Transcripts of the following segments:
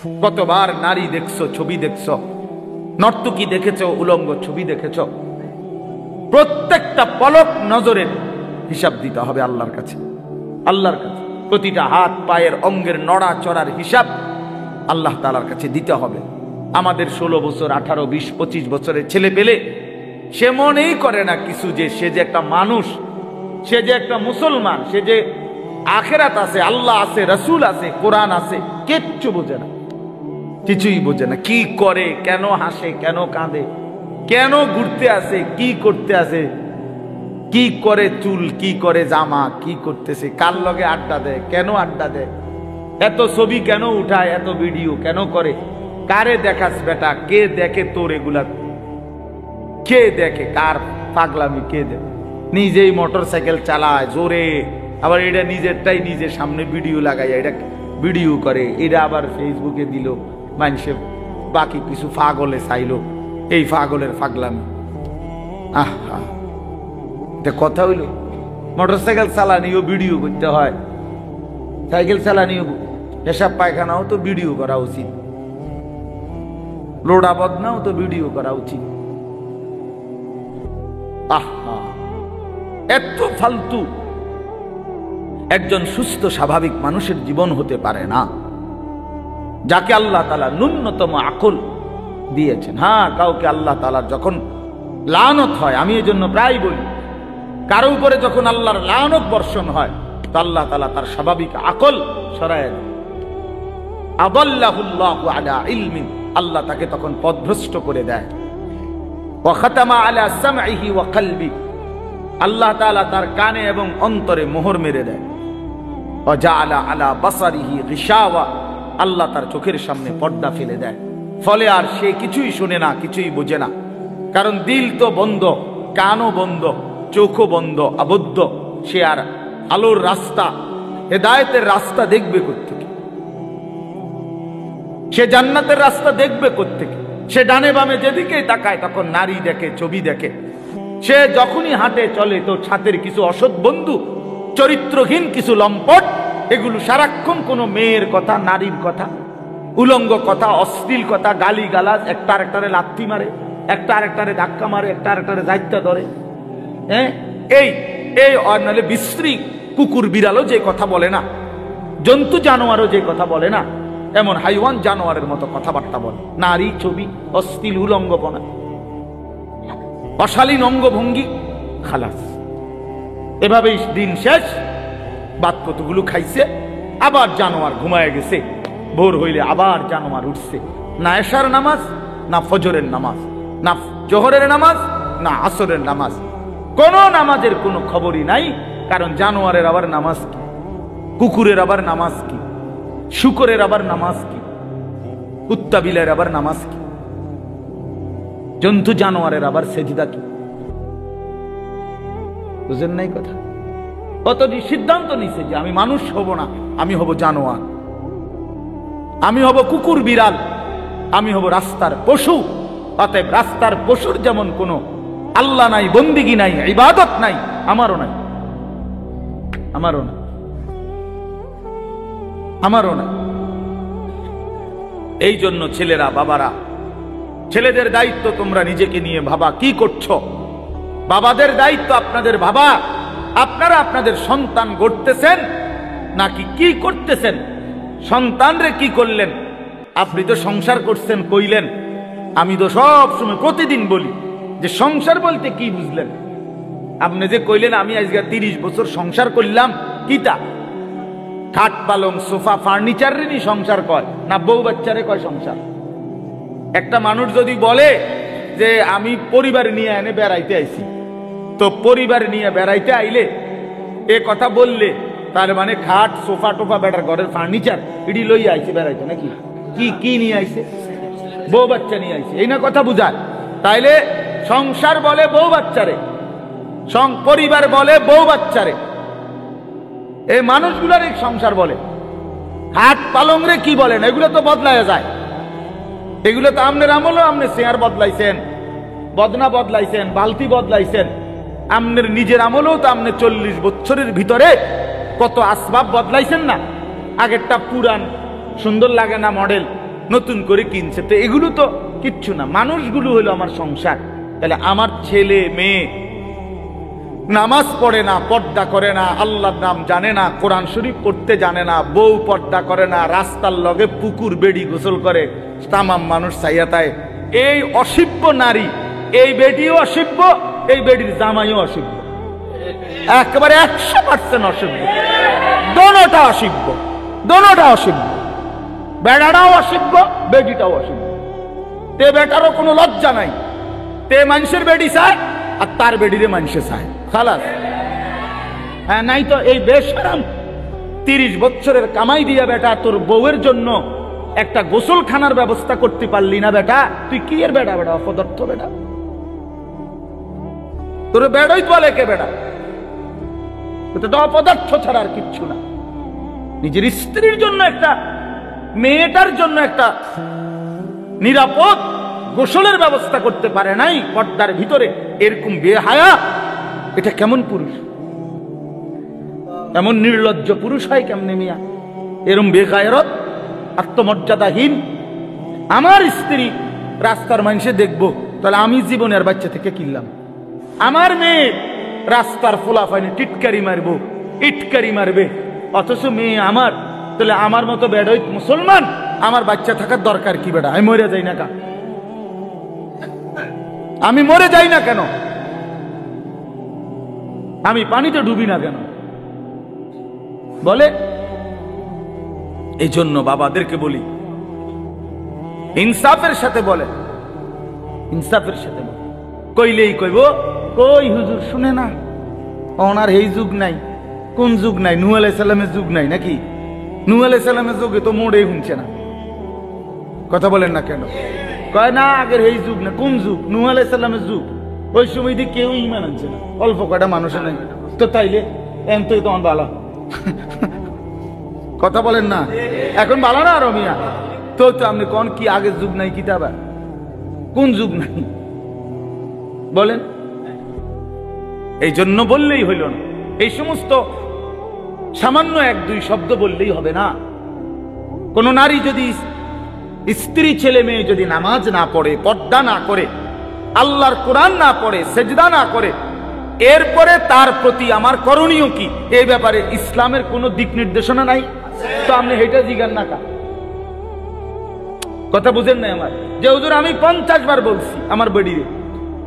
কতবার নারী দেখছো, ছবি দেখছো, নর্তকী দেখেছো, উলঙ্গ ছবি দেখেছো। প্রত্যেকটা পলক নজরের হিসাব দিতে হবে আল্লাহর কাছে। আল্লাহর কাছে প্রতিটা হাত পায়ের অঙ্গের নড়া চড়ার হিসাব আল্লাহ তাআলার কাছে দিতে হবে। আমাদের 16 বছর, 18, 20, 25 বছরের ছেলে পেলে সে মনেই করে না কিছু, যে সে যে একটা মানুষ, সে যে একটা মুসলমান, সে যে আখেরাত আছে, আল্লাহ আছে, রাসূল আছে, কোরআন আছে, কিচ্ছু বোঝে না, কিছুই বোঝে না। কি করে, কেন হাসে, কেন কাঁদে, কেন ঘুরতে আসে, কি করতে আসে, কি করে চুল, কি করে জামা, কি করতেছে, কার লগে আড্ডা দেয়, কেন আড্ডা দেয়, এত ছবি কেন উঠায়, এত ভিডিও কেন করে, কারে দেখাস বেটা, কে দেখে তোর এগুলা, কে দেখে, কার পাগলামি কে দেখে। নিজেই মোটর সাইকেল চালায় জোরে, আবার এটা নিজেরটাই নিজের সামনে ভিডিও লাগাইয়া এটা ভিডিও করে, এটা আবার ফেসবুকে দিল, মানুষে বাকি কিছু পাগলে চাইলো, এই পাগলের পাগলামি। আহা, এটা কথা হইল? মোটর সাইকেল চালানিও ভিডিও করতে হয়, সাইকেল চালানিও, পেশাব পায়খানাও তো ভিডিও করা উচিত, লোডা বদনাও তো ভিডিও করা উচিত। আহা, এত ফালতু একজন সুস্থ স্বাভাবিক মানুষের জীবন হতে পারে না, যাকে আল্লাহ তাআলা ন্যূনতম আকল দিয়েছেন। হ্যাঁ, কাউকে আল্লাহ তাআলার যখন লানত হয়, আমি এই জন্য প্রায় বলি, কারো উপরে যখন আল্লাহর লানত বর্ষণ হয়, তো আল্লাহ তাআলা তার স্বাভাবিক আকল সরায় দেন। আদাল্লাহুল্লাহু আলা ইলমিন, আল্লাহ তাকে তখন পথভ্রষ্ট করে দেয়। ওয়া খাতামা আলা সামঈহি ওয়া কলবি, আল্লাহ তাআলা তার কানে এবং অন্তরে মোহর মেরে দেয়। ওয়া জাআলা আলা বাসারিহি গিশাওয়া, আল্লাহ তার চোখের সামনে পর্দা ফেলে দেয়। ফলে আর সে কিছুই শুনে না, কিছুই বোঝে না, কারণ দিল তো বন্ধ, কানও বন্ধ, চোখও বন্ধ, আবদ্ধ। সে আর আলোর রাস্তা, হেদায়েতের রাস্তা দেখবে কোত্থেকে? সে জান্নাতের রাস্তা দেখবে কোত্থেকে? সে ডানে বামে যেদিকেই তাকায় তখন নারী দেখে, ছবি দেখে। সে যখনই হাঁটে চলে তো ছাতের কিছু অসৎ বন্ধু, চরিত্রহীন কিছু লম্পট, এগুলো সারাক্ষণ কোনো মেয়ের কথা, নারীর কথা, উলঙ্গ কথা, অশ্লীল কথা, গালি গালাজ, একটা আরেকটারে লাথি মারে, একটা আরেকটারে ধাক্কা মারে, একটা আরেকটারে দায়িত্ব ধরে। হ্যাঁ, এই এই নাহলে বিশ্রী কুকুর বিড়ালও যে কথা বলে না, জন্তু জানোয়ারও যে কথা বলে না, এমন হাইওয়ান জানোয়ারের মতো কথাবার্তা বলে। নারী, ছবি, অশ্লীল উলঙ্গপনা, অশালীন অঙ্গভঙ্গি, খালাস। এভাবেই দিন শেষ। বাদ কতগুলো খাইছে, আবার জানোয়ার ঘুমায় গেছে, ভোর হইলে আবার জানোয়ার উঠছে। না এশার নামাজ, না ফজরের নামাজ, না জোহরের নামাজ, না আসরের নামাজ, কোন নামাজের কোনো খবরই নাই। কারণ জানোয়ারের আবার নামাজ কি, কুকুরের আবার নামাজ কি, শুকরের আবার নামাজ কি, কুত্তা বিলের আবার নামাজ কি, জন্তু জানোয়ারের আবার সেজদা কি? বুঝেন নাই কথা? অতটি সিদ্ধান্ত নিছে যে আমি মানুষ হব না, আমি হব জানোয়ার, আমি হব কুকুর বিড়াল, আমি হব রাস্তার পশু। অতএব রাস্তার পশুর যেমন কোনো আল্লাহ নাই, বন্দিগি নাই, ইবাদত নাই, আমারও নাই, আমারও না, আমারও না। এই জন্য ছেলেরা, বাবারা, ছেলেদের দায়িত্ব তোমরা নিজেকে নিয়ে ভাবা, কি করছো। বাবাদের দায়িত্ব আপনাদের ভাবা, আপনারা আপনাদের সন্তান গড়তেছেন নাকি কি করতেছেন। সন্তানরে কি করলেন? আপনি তো সংসার করছেন কইলেন। আমি তো সব সময় প্রতিদিন বলি যে সংসার বলতে কি বুঝলেন? আপনি যে কইলেন আমি আজকে 30 বছর সংসার করলাম, কিটা? খাট পালং সোফা ফার্নিচার রেনি সংসার কয় না বউ বাচ্চারে কয় সংসার? একটা মানুষ যদি বলে যে আমি পরিবার নিয়ে এনে বেড়াইতে আইছি, তো পরিবার নিয়ে বেড়াইতে আইলে এ কথা বললে তার মানে খাট সোফা টোফা বেটার ঘরের ফার্নিচার এটি লই আইছে বেড়াইতে, নাকি? কি কি নিয়ে আইছে? বউ বাচ্চা নিয়ে আইছে, এই না কথা বুঝায়। তাইলে সংসার বলে বউ বাচ্চারে, পরিবার বলে বউ বাচ্চারে, এই মানুষগুলার এই সংসার বলে। হাট পালং রে কি বলেন? এগুলো তো বদলায় যায়। এগুলো তো আমনের আমলও আপনি চেয়ার বদলাইছেন, বদনা বদলাইছেন, বালতি বদলাইছেন। আমনের নিজের আমলেও তো আপনি 40 বছরের ভিতরে কত আসবাব বদলাইছেন না? আগেরটা পুরান সুন্দর লাগে না মডেল, নতুন করে কিনছে, তো এগুলো তো কিচ্ছু না, মানুষগুলো হলো আমার সংসার। তাহলে আমার ছেলে মেয়ে নামাজ পড়ে না, পর্দা করে না, আল্লাহর নাম জানে না, কোরআন শরীফ পড়তে জানে না, বউ পর্দা করে না, রাস্তার লগে পুকুর বেড়ি গোসল করে, তামাম মানুষ চাইয়াতায়, এই অসিব্য নারী, এই বেডিও অসিব্য, এই বেডির জামাইও অসিব্য, একেবারে 100% অসিব্য, দোনোটা অসিব্য, দোনোটা অসিব্য, বেড়াটাও অসিব্য, বেডিটাও অসিব্য। তে বেটারও কোনো লজ্জা নাই, তে মানুষের বেডি চায় আর তার বেডিরে মানুষে চায়, খালাস। হ্যাঁ, নাই তো এই বেশরম 30 বছরের কামাই দিয়া বেটা তোর বউয়ের জন্য একটা গোসলখানার ব্যবস্থা করতে পারলি না বেটা, তুই কি এর বেটা? বেটা অপদার্থ বেটা, তোর বেড়াই বলে কে বেটা? তো অপদার্থ ছাড়া আর কিচ্ছু না। নিজের স্ত্রীর জন্য একটা, মেয়েটার জন্য একটা নিরাপদ গোসলের ব্যবস্থা করতে পারে নাই পর্দার ভিতরে, এরকম বেহায়া, এটা কেমন পুরুষ? এমন নির্লজ্জ পুরুষ হয় কেমনে মিয়া? এরম বেগায়রত, আত্মমর্যাদাহীন। আমার স্ত্রী রাস্তার মানুষে দেখবো, তাহলে আমি জীবনের বাচ্চা থেকে কিনলাম। আমার মেয়ে রাস্তার ফোলাফাইনে টিটকারি মারবো, ইটকারি মারবে, অথচ মেয়ে আমার, তাহলে আমার মতো বেড়াইত মুসলমান আমার বাচ্চা থাকার দরকার কি বেড়া? আমি মরে যাই না কেন? আমি মরে যাই না কেন? আমি পানিতে ডুবি না কেন? বলে। এই জন্য বাবাদেরকে বলি, ইনসাফের সাথে বলে, ইনসাফের সাথে বলে। কইলেই কইব কই হুজুর শুনে না, ওনার এই যুগ নাই। কোন যুগ নাই? নূহ আলাইহিস সালামের যুগ নাই নাকি? নূহ আলাইহিস সালামের যুগে তো মোড়েই শুনছে না, কথা বলেন না কেন? কয় না আগের এই যুগ না। কোন যুগ? নূহ আলাইহিস সালামের যুগ। ওই সময় দিয়ে কেউ ঈমান আনছে না, অল্প কয়টা মানুষ নাই। তো তাইলে এমতই তখন ভালো, কথা বলেন না? এখন ভালো না আর মিয়া? তো আপনি কোন কি আগের যুগ নাই? কিতাবা কোন যুগ নাই বলেন? এই জন্য বললেই হইল না, এই সমস্ত সামান্য 1-2 শব্দ বললেই হবে না। কোন নারী যদি, স্ত্রী ছেলে মেয়ে যদি নামাজ না পড়ে, পর্দা না করে, আল্লাহর কোরআন না পড়ে, সেজদা না করে, এরপরে তার প্রতি আমার করণীয় কি, এই ব্যাপারে ইসলামের কোন দিক নির্দেশনা নাই। তো আপনি হেটা জিগান না কা? কথা বুঝেন নাই আমার? যে হুজুর আমি 50 বার বলছি আমার বেডিরে,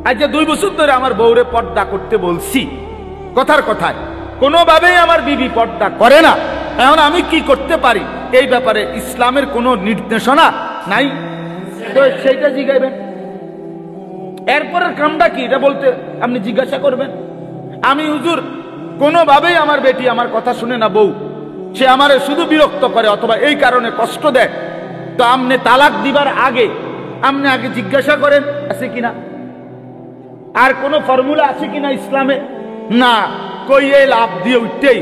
আজ 2 বছর ধরে আমার বউরে পর্দা করতে বলছি, কথার কথায় কোনোভাবেই আমার বিবি পর্দা করে না, এখন আমি কি করতে পারি? এই ব্যাপারে ইসলামের কোনো নির্দেশনা নাই, তো সেইটা জিগাইবেন। এরপরের কামটা কি এটা বলতে আপনি জিজ্ঞাসা করবেন। আমি হুজুর কোনোভাবেই আমার বেটি আমার কথা শুনে না, বউ সে আমারে শুধু বিরক্ত করে অথবা এই কারণে কষ্ট দেয়, তো আপনি তালাক দিবার আগে আপনি আগে জিজ্ঞাসা করেন আছে কিনা, আর কোন ফর্মুলা আছে কিনা ইসলামে? না, কই এই লাভ দিয়ে উঠতেই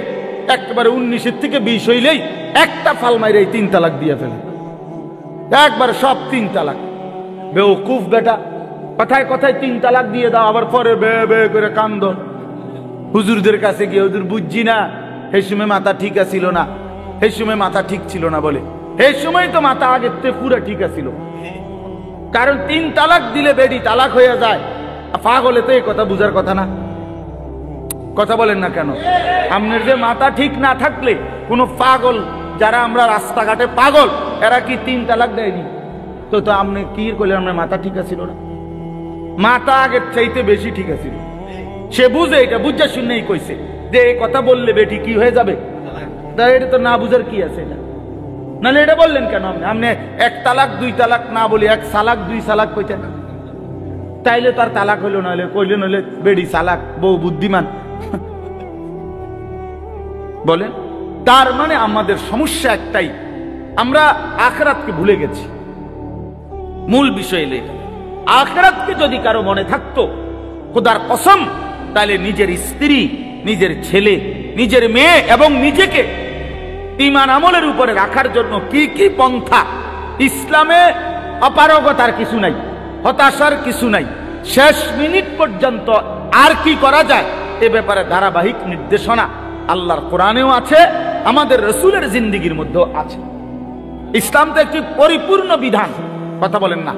একেবারে 19 থেকে 20 হইলেই একটা ফাল মাইরে 3 তালাক দিয়ে ফেলে, একবার সব 3 তালাক। বেওকুফ বেটা, কথায় কথায় 3 তালাক দিয়ে দাও, আবার পরে বে বে করে কান্দ। হুজুরদের কাছে গিয়ে হুজুর বুঝছি না, সেই সময় মাথা ঠিক আছিল না, সেই সময় মাথা ঠিক ছিল না বলে, এই সময় তো মাথা আগের থেকে পুরো ঠিক আছিল। কারণ 3 তালাক দিলে বেডি তালাক হয়ে যায়, পাগলে তো এই কথা বুঝার কথা না, কথা বলেন না কেন? আপনার যে মাথা ঠিক না থাকলে কোন পাগল, যারা আমরা রাস্তাঘাটে পাগল, এরা কি 3 তালাক দেয়নি? তো তো আপনি কি করলেন? আপনার মাথা ঠিক আছিল না, মাথা আগের চাইতে বেশি ঠিক আছিল। সে বুঝে, এটা বুঝা শুনেই কইছে যে এই কথা বললে বেটি কি হয়ে যাবে, এটা তো না বুঝার কি আছে এটা? নাহলে এটা বললেন কেন আপনি? আপনি 1 তালাক 2 তালাক না বলি 1 সালাক 2 সালাক কইতেন, তাইলে তার তালাক হইল, নইলে কইলেন হইলে বেডি সালাক, বউ বুদ্ধিমান। বলেন, তার মানে আমাদের সমস্যা একটাই, আমরা আখিরাতকে ভুলে গেছি। মূল বিষয় এলে আখিরাতকে যদি কারো মনে থাকতো, খোদার কসম, তাহলে নিজের স্ত্রী, নিজের ছেলে, নিজের মেয়ে এবং নিজেকে ঈমান আমলের উপরে রাখার জন্য কি কি পন্থা, ইসলামে অপারগতার কিছু নাই, হতাশার কিছু নাই, শেষ মিনিট পর্যন্ত আর কি করা যায় এ ব্যাপারে ধারাবাহিক নির্দেশনা আল্লাহর কোরআনেও আছে, আমাদের রাসূলের জিন্দেগির মধ্যেও আছে। ইসলাম তো একটি পরিপূর্ণ বিধান, কথা বলেন না?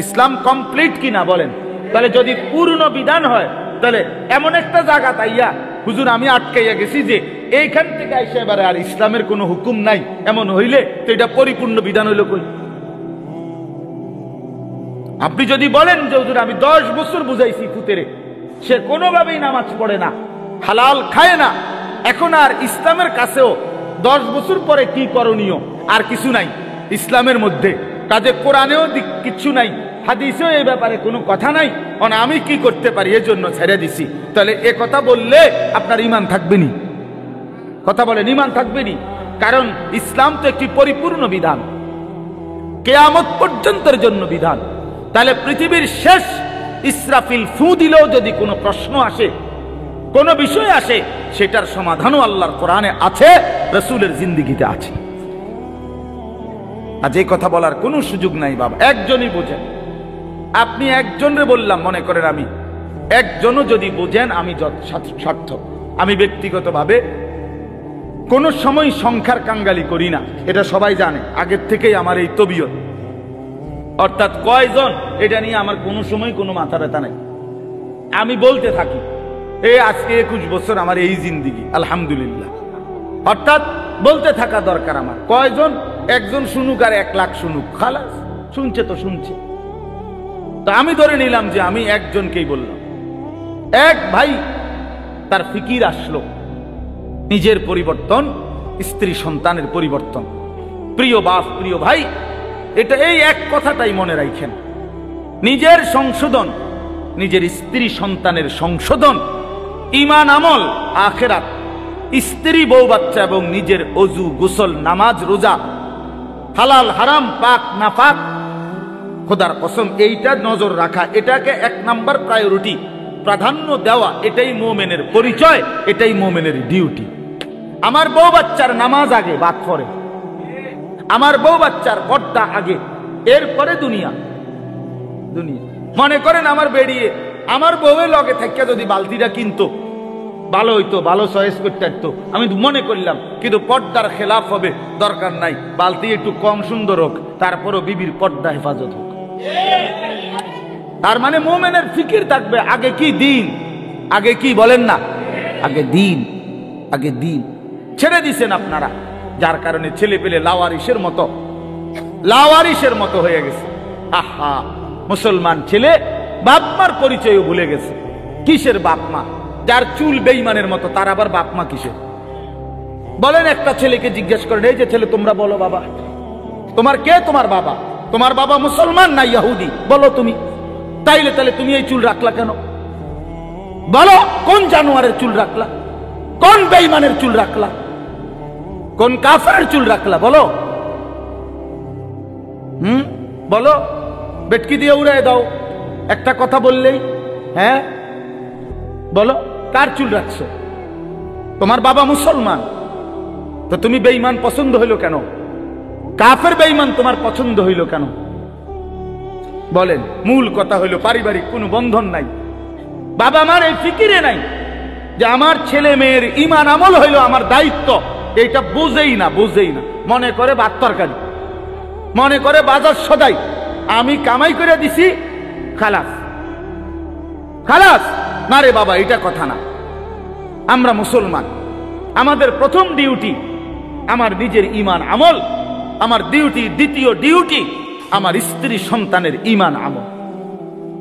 ইসলাম কমপ্লিট কিনা বলেন? তাহলে যদি পূর্ণ বিধান হয় তাহলে এমন একটা জায়গা তাইয়া হুজুর আমি আটকাইয়া গেছি যে এইখান থেকে আইসা এবারে আর ইসলামের কোনো হুকুম নাই, এমন হইলে তো এটা পরিপূর্ণ বিধান হইল কই? আপনি যদি বলেন যে হুজুর আমি 10 বছর বুঝাইছি পুতেরে, সে কোনোভাবেই নামাজ পড়ে না, হালাল খায় না, এখন আর ইসলামের কাছেও 10 বছর পরে কি করণীয় আর কিছু নাই ইসলামের মধ্যে, কাজে কোরআনেও কিছু নাই, হাদিসেও এই ব্যাপারে কোনো কথা নাই, আমি কি করতে পারি এই জন্য ছেড়ে দিছি, তাহলে এ কথা বললে আপনার ঈমান থাকবে নি? কথা বলেন, ঈমান থাকবে নি? কারণ ইসলাম তো একটি পরিপূর্ণ বিধান, কিয়ামত পর্যন্তের জন্য বিধান। তাহলে পৃথিবীর শেষ ইসরাফিল ফু দিলেও যদি কোনো প্রশ্ন আসে, কোনো বিষয় আসে, সেটার সমাধানও আল্লাহর কোরআনে আছে, রাসূলের জিন্দেগিতে আছে। আজ এই কথা বলার কোনো সুযোগ নাই বাবা, একজনই বোঝেন। আপনি একজনরে বললাম, মনে করেন আমি একজনও যদি বোঝেন আমি সার্থক। আমি ব্যক্তিগতভাবে কোনো সময় সংখ্যার কাঙ্গালি করি না, এটা সবাই জানে, আগের থেকেই আমার এই তবিয়ত। অর্থাৎ কয়জন এটা নিয়ে আমার কোনো সময় কোনো মাথা ব্যথা নাই, আমি বলতে থাকি এই আজকে 21 বছর আমার এই জিন্দেগি, আলহামদুলিল্লাহ। অর্থাৎ বলতে থাকা দরকার আমার। কয়জন? একজন শুনুক আর 1 লাখ শুনুক, খালাস, শুনছে তো শুনছে। তো আমি ধরে নিলাম যে আমি একজনকেই বললাম। এক ভাই তার ফিকির আসলো নিজের পরিবর্তন, স্ত্রী সন্তানের পরিবর্তন। প্রিয় বাপ, প্রিয় ভাই, এটা এই এক কথাটাই মনে রাখেন, নিজের সংশোধন, নিজের স্ত্রী সন্তানের সংশোধন, ঈমান আমল, আখিরাত, স্ত্রী বউ বাচ্চা এবং নিজের ওযু গোসল নামাজ রোজা, হালাল হারাম পাক নাপাক, খোদার কসম এইটা নজর রাখা, এটাকে 1 নাম্বার প্রায়োরিটি, প্রাধান্য দেওয়া, এটাই মুমিনের পরিচয়, এটাই মুমিনের ডিউটি। আমার বউ বাচ্চার নামাজ আগে, বাদ পরে। আমার বউ বাচ্চার পর্দা আগে, এরপরে দুনিয়া। মনে করেন আমার বেরিয়ে আমার বউয়ের লগে থেকে যদি বালতিটা কিনতো ভালো হইতো, ভালো চয়েস করতে পারতো, আমি মনে করলাম, কিন্তু পর্দার খেলাফ হবে, দরকার নাই, বালতি একটু কম সুন্দর হোক, তারপরও বিবির পর্দা হেফাজত হোক। তার মানে মুমিনের ফিকির থাকবে আগে কি দিন, আগে কি বলেন না, আগে দিন, আগে দিন। ছেড়ে দিছেন আপনারা, যার কারণে ছেলে পেলে লাওয়ারিসের মতো হয়ে গেছে। আহা, মুসলমান ছেলে বাপ মার পরিচয়ও ভুলে গেছে। কিসের বাপ মা? যার চুল বেঈমানের মতো, তার আবার বাপ মা কিসের? বলেন, একটা ছেলেকে জিজ্ঞেস করেন, এই যে ছেলে তোমরা বলো বাবা, তোমার কে তোমার বাবা? তোমার বাবা মুসলমান না ইহুদি? বলো তুমি। তাহলে তুমি এই চুল রাখলা কেন? বলো, কোন জানোয়ারের চুল রাখলা? কোন বেঈমানের চুল রাখলা? কোন কাফেরের চুল রাখলা? বলো, বলো, বেটকি দিয়ে উড়াই দাও একটা কথা বললেই। হ্যাঁ, বলো, কার চুল রাখছো? তোমার বাবা মুসলমান, তো তুমি বেঈমান পছন্দ হইল কেন? কাফের বেঈমান তোমার পছন্দ হইল কেন? বলেন। মূল কথা হইল পারিবারিক কোনো বন্ধন নাই, বাবা মার এই ফিকিরে নাই যে আমার ছেলে মেয়ের ঈমান আমল হইল আমার দায়িত্ব, এইটা বুঝেই না। মনে করে ভাত তরকারি, মনে করে বাজার সদাই, আমি কামাই করে দিছি, খালাস। না রে বাবা, এটা কথা না। আমরা মুসলমান, আমাদের প্রথম ডিউটি আমার নিজের ঈমান আমল, আমার ডিউটি, দ্বিতীয় ডিউটি আমার স্ত্রী সন্তানের ঈমান আমল।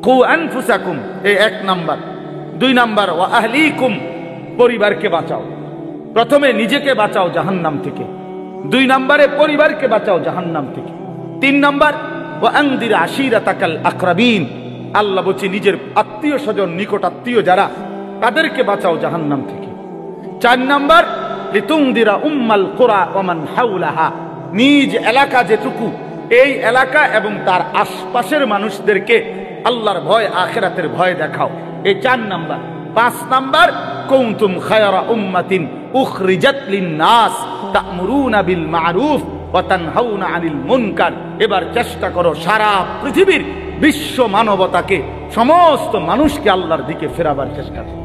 কু আনফুসাকুম, এই 1 নাম্বার। 2 নাম্বার, ওয়া আহলিকুম, পরিবারকে বাঁচাও। প্রথমে নিজেকে বাঁচাও জাহান্নাম থেকে, 2 নাম্বারে পরিবারকে বাঁচাও জাহান্নাম থেকে, 3 নাম্বার, ওয়া আনদির আশিরাতাকাল আকরাবিন, আল্লাহ বলছে নিজের আত্মীয় স্বজন, নিকট আত্মীয় যারা, তাদেরকে বাঁচাও জাহান্নাম থেকে। 4 নাম্বার, লিতুনদিরা উম্মাল কুরা ওয়া মান হাওলাহা, নিজ এলাকা যেটুকু, এই এলাকা এবং তার আশপাশের মানুষদেরকে আল্লাহর ভয়, আখিরাতের ভয় দেখাও, এই 4 নাম্বার। 5 নাম্বার, কুনতুম খায়রা উম্মাতিন উখরিজাত লিন-নাস তা'মুরুনা বিল মা'রুফ ওয়া তানহাউনা আনিল মুনকার। এবার চেষ্টা করো সারা পৃথিবীর বিশ্ব মানবতাকে, সমস্ত মানুষকে আল্লাহর দিকে ফেরাবার চেষ্টা করো।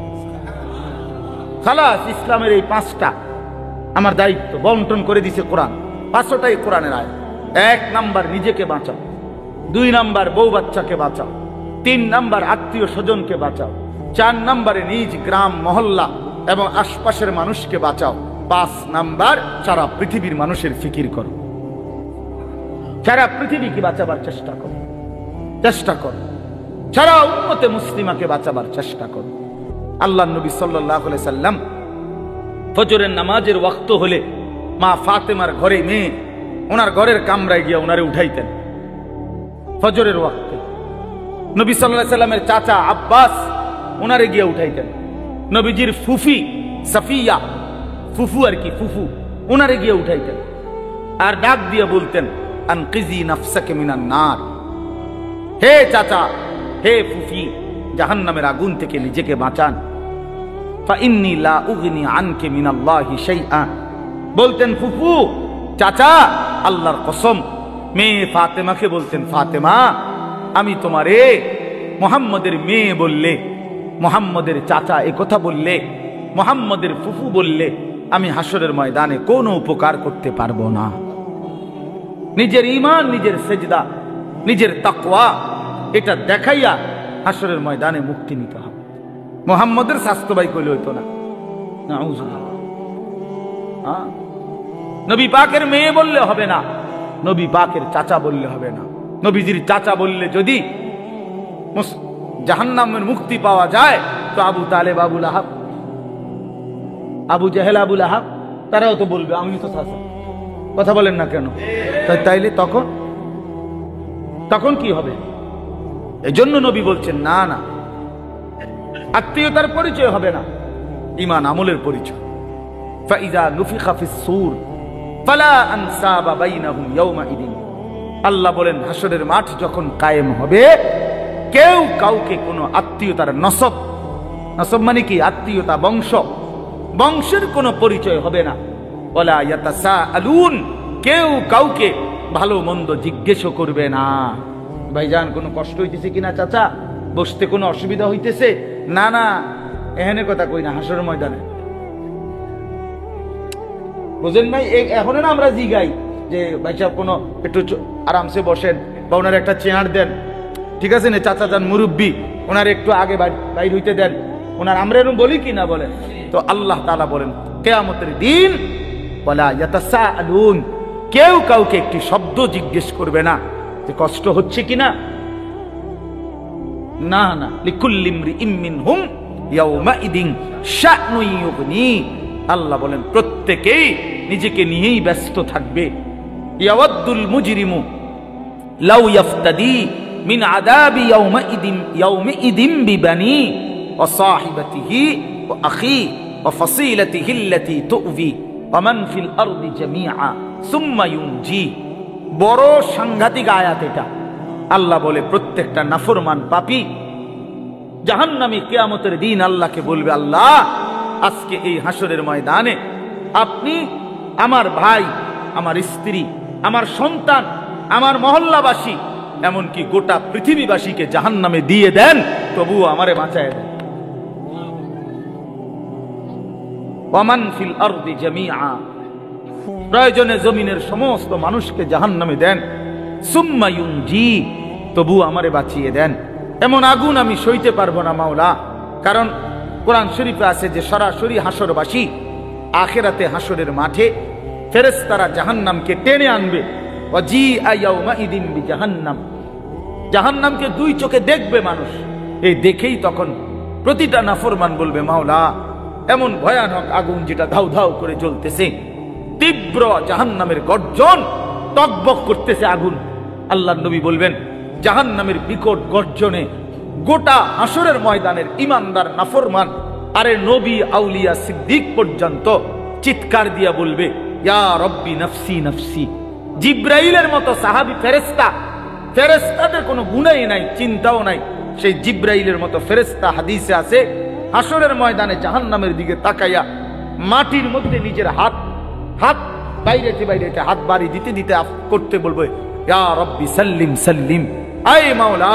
খালাস, ইসলামের এই 5টা আমার দায়িত্ব বন্টন করে দিছে কোরআন। 5টাই কোরআনের আয়াত। 1 নাম্বার নিজেকে বাঁচাও, 2 নাম্বার বউ বাচ্চাকে বাঁচাও, 3 নাম্বার আত্মীয় স্বজনকে বাঁচাও, 4 নাম্বারে নিজ গ্রাম মহল্লা এবং আশপাশের মানুষকে বাঁচাও, 5 নাম্বার সারা পৃথিবীর মানুষের ফিকির করো, সারা পৃথিবীকে বাঁচাবার চেষ্টা করো, সারা উম্মতে মুসলিমাকে বাঁচাবার চেষ্টা করো। আল্লাহ নবী সাল্লাল্লাহু আলাইহি সাল্লাম ফজরের নামাজের ওয়াক্ত হলে মা ফাতেমার ঘরে মেয়ে ওনার ঘরের কামরায় গিয়ে ওনারে উঠাইতেন। ফজরের ওয়াক্তে নবী সাল্লাল্লাহু আলাইহি সাল্লামের চাচা আব্বাস ওনারে গিয়ে উঠাইতেন। নবীজির ফুফি সাফিয়া, ফুফু আর কি, ফুফু ওনারে গিয়ে উঠাইতেন আর ডাক দিয়ে বলতেন, আনকিজি নাফসাকে মিনান নার, হে চাচা, হে ফুফি, জাহান্নামের আগুন থেকে নিজেকে বাঁচান। ফাইন্নী লা উগনি আনকে মিনাল্লাহি শাইআ, বলতেন ফুফু, চাচা, আল্লাহর কসম। মেয়ে ফাতেমাকে বলতেন, ফাতেমা, আমি তোমারে মুহাম্মদের মেয়ে বললে, মুহাম্মদের চাচা এ কথা বললে, মুহাম্মদের ফুফু বললে আমি হাসরের ময়দানে কোনো উপকার করতে পারবো না। নিজের ঈমান, নিজের সেজদা, নিজের তাকওয়া এটা দেখাইয়া হাসরের ময়দানে মুক্তি নিতে হবে। মুহাম্মদের স্বাস্থ্য ভাই কইলে হইতো না। নবী পাকের মেয়ে বললে হবে না, নবী পাকের চাচা বললে হবে না। নবীজির চাচা বললে যদি জাহান্নামের মুক্তি পাওয়া যায় তো আবু তালেব, আবু লাহাব, আবু জেহেল, আবু লাহাব তারাও তো বলবে আমি তো চাচা। কথা বলেন না কেন? তাইলে তখন কি হবে? এজন্য নবী বলছেন, না না, আত্মীয়তার পরিচয় হবে না, ঈমান আমলের পরিচয়। ফাইজা নুফিখা ফিস সূর ফালা আনসাবা বাইনাহুম ইয়াওমাইদিন, আল্লাহ বলেন হাসরের মাঠ যখন কায়েম হবে কেউ কাউকে কোনো আত্মীয়তার নসব মানে কি? আত্মীয়তা, বংশের কোনো পরিচয় হবে না। ওয়ালা ইয়াতাসাআলুন, কেউ কাউকে ভালো মন্দ জিজ্ঞেসও করবে না। ভাইজান কোনো কষ্ট হইতেছে কিনা চাচা? বসতে কোনো অসুবিধা হইতেছে? না না, এখানে কথা কই না, হাসরের ময়দানে। বুঝেন ভাই? এখন না আমরা জিগাই যে ভাই সাহেব কোনো একটু আরামসে বসেন বা ওনার একটা চেয়ার দেন, ঠিক আছে না চাচা যান মুরব্বী, ওনার একটু আগে বাইর হইতে দেন, ওনার আমরা এরকম বলি কি না বলেন? তো আল্লাহ তাআলা বলেন কিয়ামতের দিন ওয়ালা ইয়াতাসাআলুন, কেউ কাউকে একটি শব্দ জিজ্ঞেস করবে না যে কষ্ট হচ্ছে কিনা। না না, লিকুল্লি ইমরিইম মিনহুম ইয়াওমাইদিন শা'নুন ইউগনি, আল্লাহ বলেন প্রত্যেকেই নিজেকে নিয়েই ব্যস্ত থাকবে। ইয়াওয়াদ্দুল মুজরিমু লাউ ইয়াফতাদি মিন আযাবি ইয়াওমাইদিন বিবানি ওয়া সাহিবাতিহি ওয়া আখি ওয়া ফাসিলাতিহি আল্লাতী তু'বি ওয়া মান ফিল আরদি জামিআ সুম্মা ইউনজি। বড় সাংঘাতিক আয়াত এটা। আল্লাহ বলে প্রত্যেকটা নাফরমান পাপী জাহান্নামী কিয়ামতের দিন আল্লাহকে বলবে, আল্লাহ আজকে এই হাসরের ময়দানে আপনি আমার ভাই, আমার স্ত্রী, আমার সন্তান, আমার মহল্লাবাসী, এমনকি গোটা পৃথিবীবাসীকে জাহান্নামে দিয়ে দেন, তবুও আমারে বাঁচায় দেন। ওয়ামান ফিল আরদি জামিআ, প্রয়োজনে জমিনের সমস্ত মানুষকে জাহান্নামে দেন। সুম্মা ইউনজি, তবুও আমারে বাঁচিয়ে দেন। এমন আগুন আমি সইতে পারবো না মাওলা। কারণ কোরআন শরীফে আছে যে সরাসরি হাসরবাসী আখিরাতে হাসরের মাঠে ফেরেশতারা জাহান্নামকে টেনে আনবে। ওয়াজিআ ইয়াওমাইদিন বিজাহান্নাম, জাহান্নামকে 2 চোখে দেখবে মানুষ। এই দেখেই তখন প্রতিটা নাফরমান বলবে, মাওলা এমন ভয়ানক আগুন যেটা ধাউ ধাউ করে জ্বলতেছে, তীব্র জাহান্নামের গর্জন, টকবক করতেছে আগুন। আল্লাহর নবী বলবেন জাহান্নামের বিকট গর্জনে গোটা হাসরের ময়দানের ইমানদার নাফরমান আরে নবী, আউলিয়া, সিদ্দিক পর্যন্ত চিৎকার দিয়া বলবে, ইয়া রব্বি নফসি নফসি। জিব্রাইলের মতো সাহাবী ফেরেশতাদের কোনো গুনাহই নাই, চিন্তাও নাই। সেই জিব্রাইলের মতো ফেরেশতা হাদিসে আছে হাসরের ময়দানে জাহান্নামের দিকে তাকাইয়া মাটির মধ্যে নিজের হাত বাইরেতে হাত বাড়ি দিতে দিতে করতে বলবে, ইয়া রব্বি সাল্লিম সাল্লিম, আয় মাওলা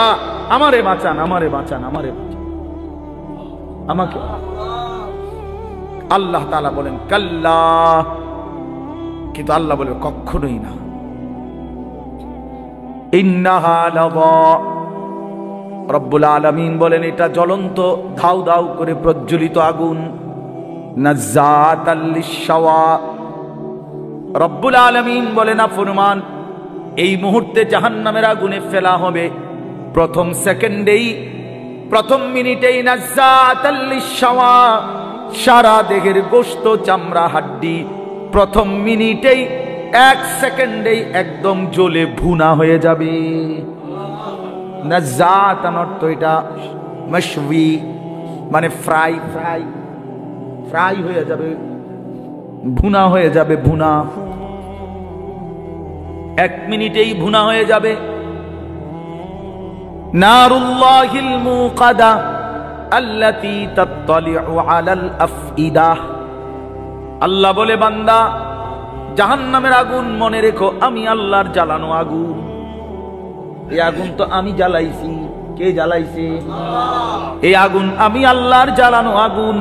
আমারে বাঁচান, আমারে বাঁচান, আমারে বাঁচান, আমাকে। আল্লাহ তাআলা বলেন, কাল্লা কিন্তু আল্লাহ বলে কখনোই না। ইন্নাহা লাযা, রব্বুল আলামিন বলেন এটা জ্বলন্ত ধাউ ধাউ করে প্রজ্বলিত আগুন। নাজ্জাতাল লিশ-শাওয়া, রব্বুল আলামিন বলেন ফরমান এই মুহূর্তে জাহান্নামের আগুনে ফেলা হবে প্রথম সেকেন্ডেই, প্রথম মিনিটেই। নাজ্জাতাল লিশ-শাওয়া, সারা দেহের গোশত চামড়া হাড্ডি প্রথম মিনিটেই, এক সেকেন্ডেই একদম জ্বলে ভুনা হয়ে যাবে। নাজ্জাতান অর্থ এটা মাশওয়ি, মানে ফ্রাই ফ্রাই ফ্রাই হয়ে যাবে, ভুনা হয়ে যাবে, ভুনা এক মিনিটেই ভুনা হয়ে যাবে। নারুল্লাহিল মুকাদা আল্লাতী তাত্তালিউ আলাল আফইদা, আল্লাহ বলে বান্দা জাহান্নামের আগুন মনে রেখো আমি আল্লাহর জ্বালানো আগুন। এই আগুন তো আমি জ্বালাইছি। কে জ্বালাইছে? এই আগুন আমি আল্লাহর জ্বালানো আগুন।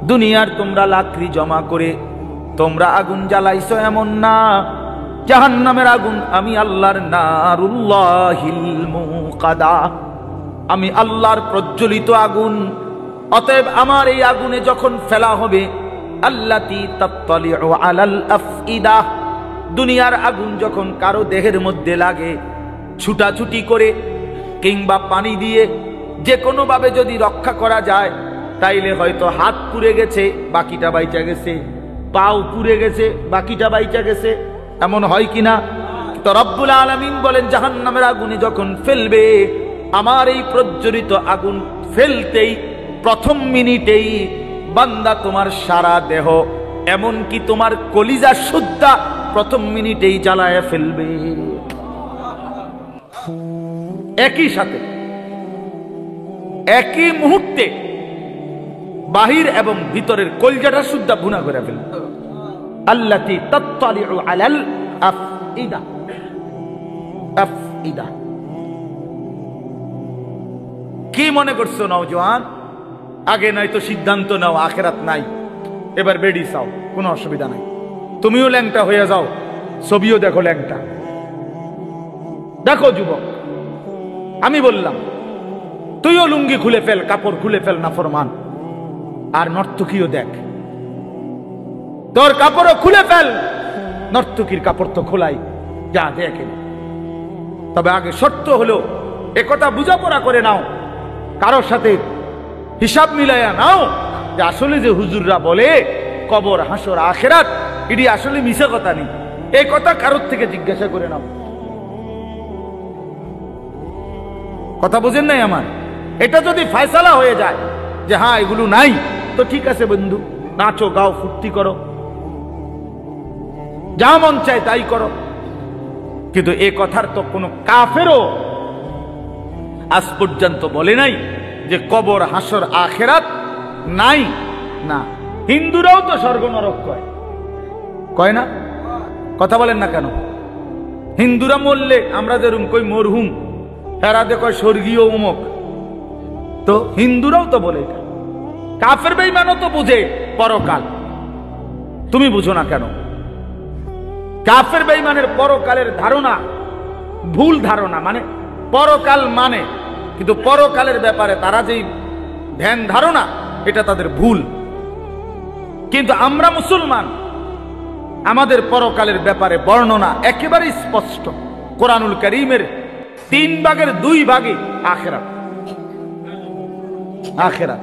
দুনিয়ার তোমরা লাকড়ি জমা করে তোমরা আগুন জ্বালাইছো এমন না, জাহান্নামের আগুন আমি আল্লাহর নারুল্লাহিল মুকাদা, আমি আল্লাহর প্রজ্বলিত আগুন। অতএব আমার এই আগুনে যখন ফেলা হবে, আল্লাতী তাত্তালিউ আলাল আফইদা, দুনিয়ার আগুন যখন কারো দেহের মধ্যে লাগে, ছুটাছুটি করে কিংবা পানি দিয়ে যে কোনো ভাবে যদি রক্ষা করা যায়, তাইলে হয়তো হাত পুড়ে গেছে বাকিটা বাইচা গেছে, পাও পুড়ে গেছে বাকিটা বাইচা গেছে, এমন হয় কিনা? তো রব্বুল আলামিন বলেন জাহান্নামের আগুনে যখন ফেলবে, আমার এই প্রজ্বলিত আগুন ফেলতেই প্রথম মিনিটেই বান্দা তোমার সারা দেহ এমনকি তোমার কলিজা সুদ্ধা প্রথম মিনিটেই জ্বালায় ফেলবে। একই সাথে একই মুহূর্তে বাহির এবং ভিতরের কলিজাটা সুদ্ধা ভুনা করে ফেলবে। আল্লাতী তাত্তালিউ আলাল আফইদা, আফইদা। কি মনে করছো নওজোয়ান? আগে নয়তো সিদ্ধান্ত নাও আখেরাত নাই, এবার বেডি চাও, কোনো অসুবিধা নাই। তুমিও ল্যাংটা হয়ে যাও, ছবিও দেখো ল্যাংটা। দেখো যুবক, আমি বললাম তুইও লুঙ্গি খুলে ফেল, কাপড় খুলে ফেল, নাফরমান। আর নর্তকীও দেখ, তোর কাপড়ও খুলে ফেল, নর্তকীর কাপড় তো খোলাই, যা দেখে। তবে আগে শর্ত হলো একথা বুঝাপড়া করে নাও, কারোর সাথে হিসাব মিলাইয়া নাও যে আসলে যে হুজুররা বলে কবর হাসর আখেরাত, এটি আসলে মিছা কথা নেই। এই কথা কারোর থেকে জিজ্ঞাসা করে নাও। কথা বুঝেন নাই আমার? এটা যদি ফয়সালা হয়ে যায় যে হ্যাঁ এগুলো নাই, তো ঠিক আছে বন্ধু, নাচো গাও ফুর্তি করো, যা মন চায় তাই করো। কিন্তু এ কথার তো কোনো কাফেরও আজ পর্যন্ত বলে নাই যে কবর হাসর আখেরাত নাই। না, হিন্দুরাও তো স্বর্গ নরক কয়, কয় না? কথা বলেন না কেন? হিন্দুরা মরলে আমরা যেরকম কই মরহুম, হেরাতে কয় স্বর্গীয় অমুক। তো হিন্দুরাও তো বলে এটা। কাফের বেঈমানও তো বুঝে পরকাল, তুমি বুঝো না কেন? কাফের বেঈমানের পরকালের ধারণা ভুল ধারণা, মানে পরকাল মানে, কিন্তু পরকালের ব্যাপারে তারা যেই ধ্যান ধারণা, এটা তাদের ভুল। কিন্তু আমরা মুসলমান, আমাদের পরকালের ব্যাপারে বর্ণনা একেবারে স্পষ্ট। কোরআনুল কারীমের 3 ভাগের 2 ভাগে আখিরাত। আখিরাত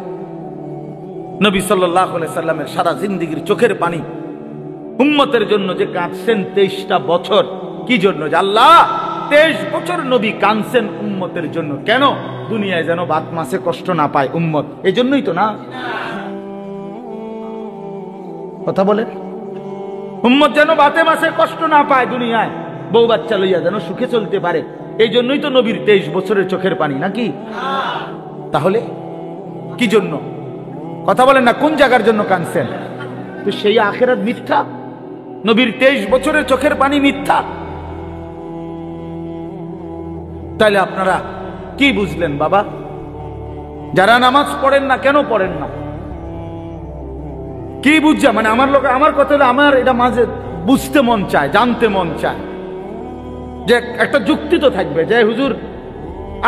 নবী সাল্লাল্লাহু আলাইহি সাল্লামের সারা জিন্দেগীর চোখের পানি উম্মতের জন্য যে কাঁদছেন 23টা বছর। কি জন্য? যে আল্লাহ 23 বছর নবী কাঁদছেন উম্মতের জন্য। কেন? দুনিয়ায় যেন বাত মাসে কষ্ট না পায় উম্মত, এই জন্যই তো না? কথা বলেন। উম্মত যেন বাতে মাসে কষ্ট না পায়, দুনিয়ায় বউ বাচ্চা লইয়া যেন সুখে চলতে পারে, এই জন্যই তো নবীর 23 বছরের চোখের পানি, নাকি? তাহলে কি জন্য? কথা বলেন না, কোন জায়গার জন্য কাঁদছেন? তো সেই আখিরাত মিথ্যা, নবীর 23 বছরের চোখের পানি মিথ্যা। তাহলে আপনারা কি বুঝলেন বাবা? যারা নামাজ পড়েন না, কেন পড়েন না? কি বুঝছা? মানে আমার লোক, আমার কথা হলো, আমার এটা মাঝে বুঝতে মন চায়, জানতে মন চায়, যে একটা যুক্তি তো থাকবে যে হুজুর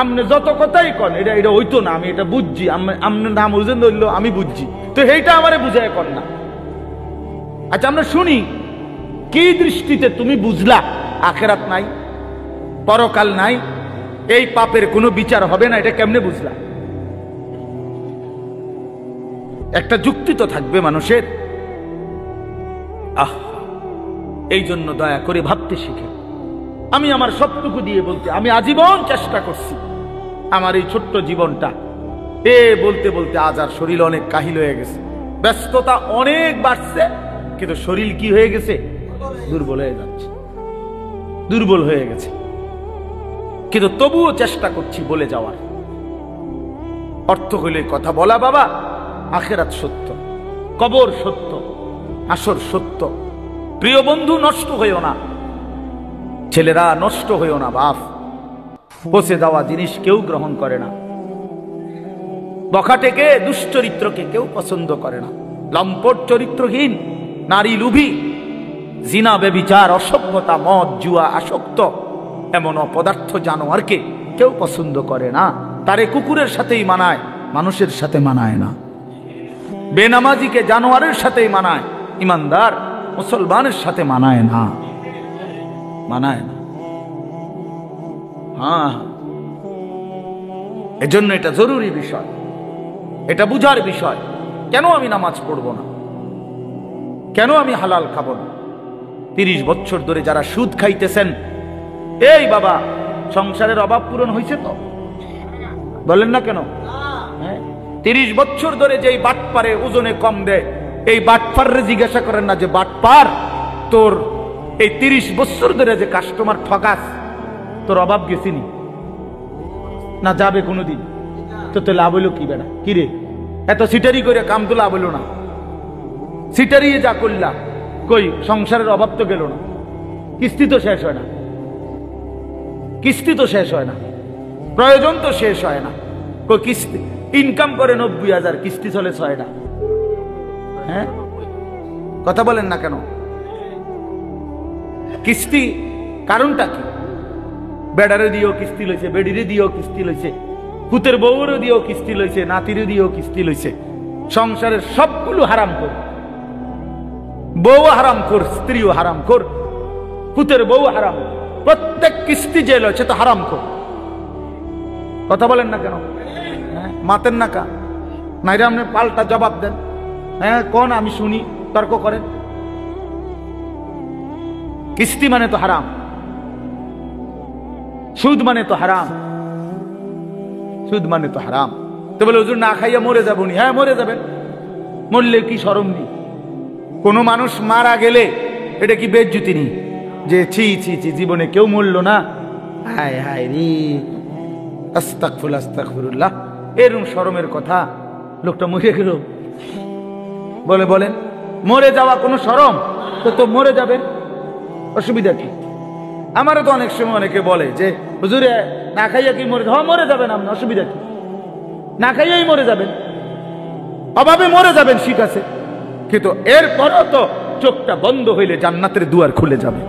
আপনি যত কথাই কন এটা এটা হইতো না, আমি এটা বুঝছি, আপনি নাম বুঝেন ধরলো আমি বুঝছি, তো এইটা আমারে বুঝায় কর না। আচ্ছা আমরা শুনি কি দৃষ্টিতে তুমি বুঝলা আখেরাত নাই, পরকাল নাই, এই পাপের কোনো বিচার হবে না, এটা কেমনে বুঝলা? একটা যুক্তি তো থাকবে মানুষের। এই জন্য দয়া করে ভাবতে শিখে। আমি আমার সবটুকু দিয়ে বলতে, আমি আজীবন চেষ্টা করছি আমার এই ছোট্ট জীবনটা বলতে বলতে আজ আর শরীর অনেক কাহিল হয়ে গেছে, ব্যস্ততা অনেক বাড়ছে, কিন্তু শরীর কি হয়ে গেছে? দুর্বল হয়ে যাচ্ছে, দুর্বল হয়ে গেছে। কিন্তু তবুও চেষ্টা করছি বলে যাওয়ার। অর্থ হইলে কথা বলা, বাবা আখেরাত সত্য, কবর সত্য, আসর সত্য। প্রিয় বন্ধু নষ্ট হইও না, ছেলেরা নষ্ট হইও না বাপ। পচে যাওয়া জিনিস কেউ গ্রহণ করে না, বখাটেকে দুশ্চরিত্রকে কেউ পছন্দ করে না, লম্পট চরিত্রহীন নারী লুভী, জিনা বেবিচার অসভ্যতা মদ জুয়া আসক্ত এমন অপদার্থ জানোয়ারকে কেউ পছন্দ করে না। তারে কুকুরের সাথেই মানায়, মানুষের সাথে মানায় না। বেনামাজিকে জানোয়ারের সাথেই মানায়, ইমানদার মুসলমানের সাথে মানায় না, মানায় না। হ্যাঁ, এজন্য এটা জরুরি বিষয়, এটা বুঝার বিষয়। কেন আমি নামাজ পড়বো না, কেন আমি হালাল খাবো না? 30 বছর ধরে যারা সুদ খাইতেছেন, এই বাবা সংসারের অভাব পূরণ হয়েছে তো? বলেন না কেন? 30 বছর ধরে যেই বাটপারে ওজনে কম দেয়, এই বাটপারে জিজ্ঞাসা করেন না যে বাটপার তোর এই 30 বছর ধরে যে কাস্টমার ঠকাস, তোর অভাব গেছিনি না যাবে কোনোদিন? তো তো লাভ হইলো কি বেড়া? কিরে এত সিটারি করে কাম তো লাভ হইলো না, সিটারি যা করলা, কই সংসারের অভাব তো গেল না, কিস্তি তো শেষ হয় না, কিস্তি তো শেষ হয় না, প্রয়োজন তো শেষ হয় না। কই কিস্তি ইনকাম করে 90,000, কিস্তি চলে 6টা। হ্যাঁ, কথা বলেন না কেন? কিস্তি কারণটা কি? বেড়ারে দিয়েও কিস্তি লইছে, বেডিরে দিয়েও কিস্তি লইছে, পুতের বউরে দিয়েও কিস্তি লইছে, নাতিরে দিয়েও কিস্তি লইছে। সংসারের সবগুলো হারাম কর, বউ হারাম কর, স্ত্রীও হারাম কর, পুতের বউ হারাম, প্রত্যেক কিস্তি যে লইছে তো হারাম কর। কথা বলেন না কেন? হ্যাঁ, মাতেন না কা নাইরে আপনি পাল্টা জবাব দেন। হ্যাঁ কোন, আমি শুনি, তর্ক করেন। কিস্তি মানে তো হারাম, সুদ মানে তো হারাম, সুদ মানে তো হারাম। তো বলে হুজুর না খাইয়া মরে যাবো নি? হ্যাঁ মরে যাবেন, মরলে কি শরম নি? কোন মানুষ মারা গেলে এটা কি বেজ্জতি নি যে ছি ছি ছি জীবনে কেউ মরলো না, হায় হায় রে আস্তাগফিরুল্লাহ আস্তাগফিরুল্লাহ, এরকম শরমের কথা? লোকটা মরে গেল বলে, বলেন মরে যাওয়া কোনো শরম? তো মরে যাবেন, অসুবিধা কি? আমারও তো অনেক সময় অনেকে বলে যে হুজুরে না খাইয়া কি মরে? হ্যাঁ মরে যাবেন আপনি, অসুবিধা কি? না খাইয়াই মরে যাবেন, অভাবে মরে যাবেন, ঠিক আছে, কিন্তু এরপরও তো চোখটা বন্ধ হইলে জান্নাতের দুয়ার খুলে যাবে।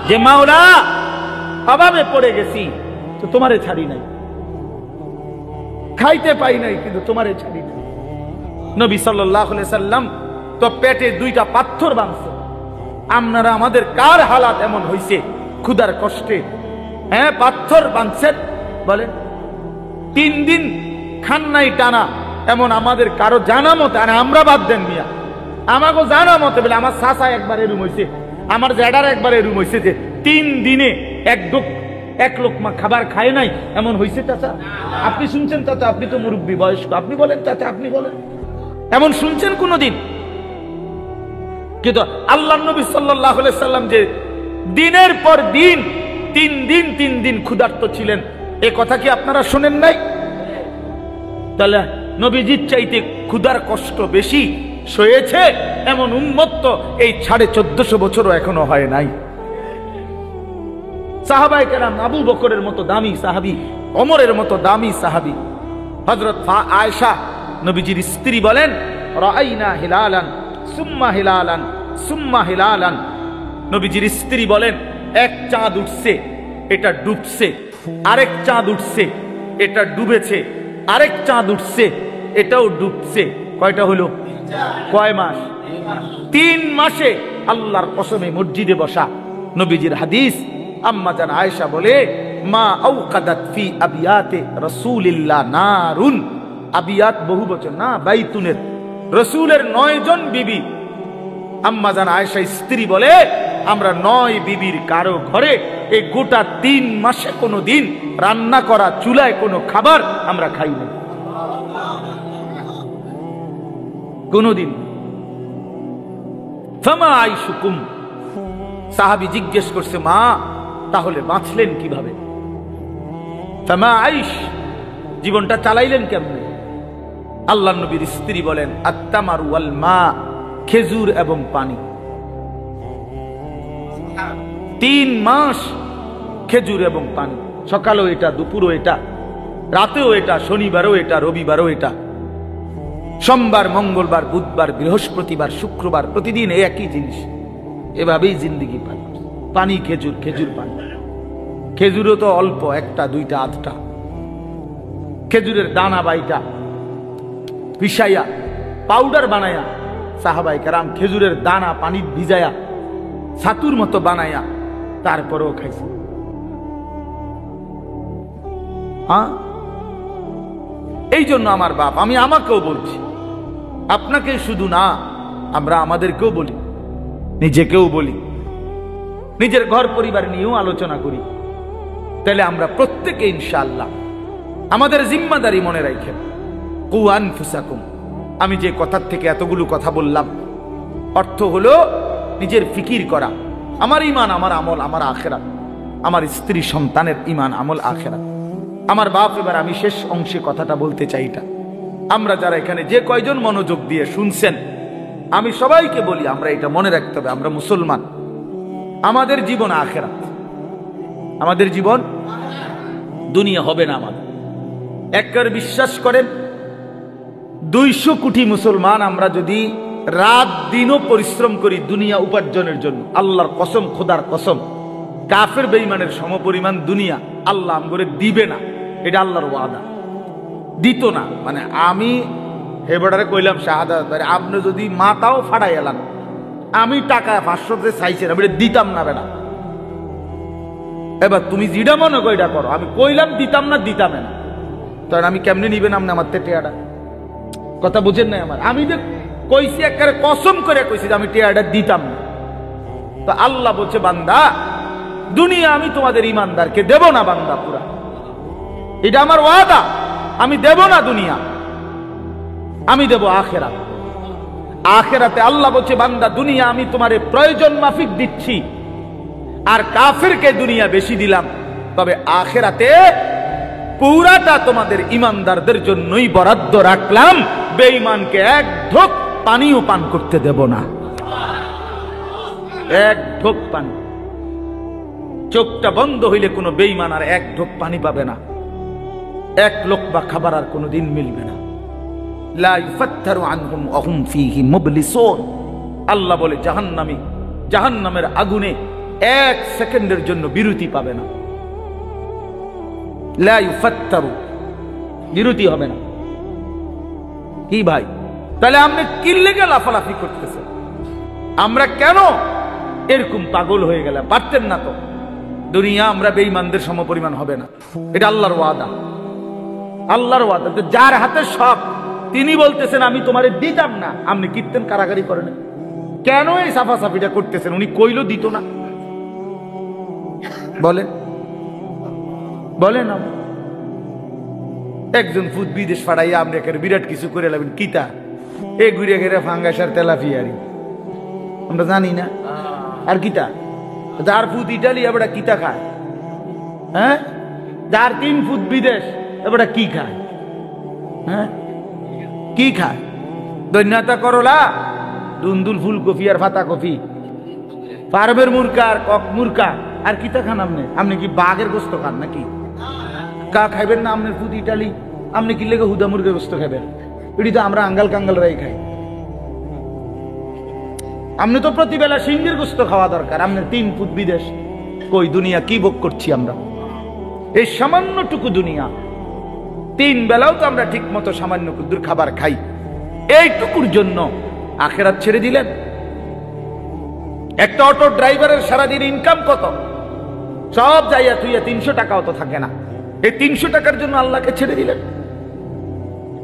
যে মাওলা অভাবে পড়ে গেছি তো তোমারে ছাড়ি নাই, খাইতে পাই নাই কিন্তু তোমারে ছাড়ি নাই। নবী সাল্লাল্লাহু আলাইহি সাল্লাম তো পেটে 2টা পাথর বাঁধছে। আপনারা আমাদের কার হালাত এমন হইছে ক্ষুধার কষ্টে? হ্যাঁ পাথর বাঁধছেন, বলেন 3 দিন খান নাই টানা, এমন আমাদের কারো জানা মতে, আর আমরা বাদ দেন মিয়া, আমাকে জানা মতে বলে আমার চাচা একবার এরুম হয়েছে, আমার জ্যাডার একবার এরুম হয়েছে যে 3 দিনে এক লোকমা খাবার খায় নাই, এমন হয়েছে চাচা? আপনি শুনছেন চাচা? আপনি তো মুরব্বী বয়স্ক, আপনি বলেন চাচা, আপনি বলেন এমন শুনছেন কোনদিন? কিন্তু আল্লাহর নবী সাল্লাল্লাহু আলাইহি সাল্লাম যে দিনের পর দিন 3 দিন ক্ষুধার্ত ছিলেন, এ কথা কি আপনারা শুনেন নাই? তাহলে নবীজির চাইতে ক্ষুধার কষ্ট বেশি সয়েছে এমন উম্মত তো এই 1450 বছরও এখনো হয় নাই। সাহাবায়ে কেরাম, আবু বকরের মতো দামি সাহাবী, ওমরের মতো দামি সাহাবী, হযরত আয়েশা নবীজির স্ত্রী বলেন রাআইনা হিলালান সুম্মা হিলালান সুম্মা হিলালান। নবীজির স্ত্রী বলেন, এক চাঁদ উঠছে, এটা ডুবছে, আরেক চাঁদ উঠছে, এটা ডুবেছে, আরেক চাঁদ উঠছে, এটাও ডুবছে। কয়টা হলো? কয় মাস? 3 মাসে আল্লাহর কসমে মসজিদে বসা। নবীজির হাদিস, আম্মা জান আয়েশা বলে, মা আওকাদাত ফি আবিয়াতে রাসূলিল্লাহ নারুন। আবিয়াত বহু বচন না, বাইতুনের। রাসূলের 9 জন বিবি। আম্মা জান আয়েশা স্ত্রী বলে, আমরা 9 বিবির কারো ঘরে এই গোটা 3 মাসে কোনো দিন রান্না করা চুলায় কোনো খাবার আমরা খাই না, কোনদিন। ফামা আইশুকুম। সাহাবী জিজ্ঞেস করছে, মা তাহলে বাঁচলেন কিভাবে? ফামা আইশ, জীবনটা চালাইলেন কেমনে? আল্লাহর নবীর স্ত্রী বলেন, আত্তামারু ওয়াল মা, খেজুর এবং পানি। 3 মাস খেজুর এবং পানি, সকালেও এটা, দুপুরও এটা, রাতেও এটা, শনিবারও এটা, রবিবারও এটা, সোমবার, মঙ্গলবার, বুধবার, বৃহস্পতিবার, শুক্রবার, প্রতিদিন একই জিনিস। এভাবেই জিন্দিগি পার। পানি, খেজুর, খেজুর, পানি। খেজুরও তো অল্প, 1টা 2টা 8টা। খেজুরের দানা বাইটা পিসাইয়া পাউডার বানায়া সাহাবায়ে কেরাম খেজুরের দানা পানি ভিজায়া ছাতুর মতো বানায়া তারপরেও খাইছে। হ্যাঁ, এই জন্য আমার বাপ, আমি আমাকেও বলছি, আপনাকে শুধু না, আমরা আমাদেরকেও বলি, নিজেকেও বলি, নিজের ঘর পরিবার নিয়েও আলোচনা করি। তাহলে আমরা প্রত্যেকে ইনশাআল্লাহ আমাদের জিম্মাদারি মনে রাখেন। কু আনফুসাকুম। আমি যে কথার থেকে এতগুলো কথা বললাম, অর্থ হলো নিজের ফিকির করা, আমার ঈমান, আমার আমল, আমার আখিরাত, আমার স্ত্রী সন্তানের ঈমান, আমল, আখিরাত, আমার বাপ। এবার আমি শেষ অংশে কথাটা বলতে চাই, এটা আমরা যারা এখানে যে কয়জন মনোযোগ দিয়ে শুনছেন, আমি সবাইকে বলি, আমরা এটা মনে রাখতে হবে, আমরা মুসলমান, আমাদের জীবন আখিরাত, আমাদের জীবন দুনিয়া হবে না আমাদের। একবার বিশ্বাস করেন, 200 কোটি মুসলমান আমরা যদি রাত দিনও পরিশ্রম করি দুনিয়া উপার্জনের জন্য, আল্লাহর কসম, খোদার কসম, কাফের বেঈমানের সমপরিমাণ দুনিয়া আল্লাহ আমগরে দিবে না। এটা আল্লাহর ওয়াদা, দিত না। মানে আমি হেবড়ারে কইলাম শাহাদাত, আপনি যদি মাথাও ফাড়াই এলাম, আমি টাকা 500তে চাইছি না, দিতাম না বেটা। এবার তুমি যেটা মনে করো এটা করো, আমি কইলাম দিতাম না, দিতাম না, তখন আমি কেমনে নিবেন আপনি আমার টেয়াটা? কথা বুঝেন নাই আমার? আমি যে কইছি, একেবারে কসম করে কইছি যে আমি টেয়াটা দিতাম না। তো আল্লাহ বলছে, বান্দা দুনিয়া আমি তোমাদের ইমানদারকে দেব না, বান্দা পুরা, এটা আমার ওয়াদা, আমি দেব না দুনিয়া, আমি দেব আখিরাত। আখিরাতে আল্লাহ বলছে, বান্দা দুনিয়া আমি তোমারে প্রয়োজন মাফিক দিচ্ছি, আর কাফেরকে দুনিয়া বেশি দিলাম, তবে আখিরাতে পুরাটা তোমাদের ইমানদারদের জন্যই বরাদ্দ রাখলাম, বেঈমানকে এক ঢোক পানিও পান করতে দেব না, এক ঢোক পানি। চোখটা বন্ধ হইলে কোনো বেঈমান আর এক ঢোক পানি পাবে না, এক লোকমা খাবার আর কোনোদিন মিলবে না। লা ইফাত্তারু আনহুম ওয়া হুম ফীহি মুবলিসুন। আল্লাহ বলে, জাহান্নামী জাহান্নামের আগুনে 1 সেকেন্ডের জন্য বিরতি পাবে না। লা ইফাত্তারু, বিরতি হবে না। কি ভাই, তাহলে আপনি কি লেগে লাফালাফি করতেছেন? আমরা কেন এরকম পাগল হয়ে গেলাম? পারতেন না তো? দুনিয়া আমরা বেঈমানদের সমপরিমাণ হবে না, এটা আল্লাহর ওয়াদা, আল্লাহর ওয়াদা। তো যার হাতে সব, তিনি বলতেছেন আমি তোমারে দিতাম না, আপনি কীর্তন কারাগারি করেন কেন? এই সাফাসাফিটা করতেছেন, উনি কইলো দিত না? বলেন বলেন। একজন ফুট বিদেশ ফাড়াইয়া আপনি একের বিরাট কিছু করে লাগবেন, কিতা এ ঘুরে ঘেরে ফাঙ্গাসার তেলাপিয়ারি আমরা জানি না, আর কিতা যার ফুট ইটালি এবার কিতা খায়? হ্যাঁ, যার 3 ফুট বিদেশ এবার কি খায়? হ্যাঁ, কি খায়? দৈন্যতা করলা, দুন্দুল ফুলকপি আর পাতা কপি, পারবের মুরকা আর কক মুরকা, আর কিতা খান আপনি? আপনি কি বাঘের গোস্ত খান নাকি? কা খাইবেন না আপনার ফুড ইটালি? আপনি কি লেগে হুদা মুরগের গোস্ত খাবেন? এটি তো আমরা আঙ্গাল কাঙ্গালরাই খাই। আপনি তো প্রতিবেলা সিংহের গোস্ত খাওয়া দরকার, আপনার 3 ফুট বিদেশ। কই দুনিয়া কি ভোগ করছি আমরা? এই সামান্যটুকু দুনিয়া, 3 বেলাও তো আমরা ঠিক মতো সামান্য কুদ্দুর খাবার খাই। এইটুকুর জন্য আখেরাত ছেড়ে দিলেন। একটা অটো ড্রাইভারের সারাদিন ইনকাম কত? সব যাইয়া তুইয়া 300 টাকাও তো থাকে না। এই 300 টাকার জন্য আল্লাহকে ছেড়ে দিলেন।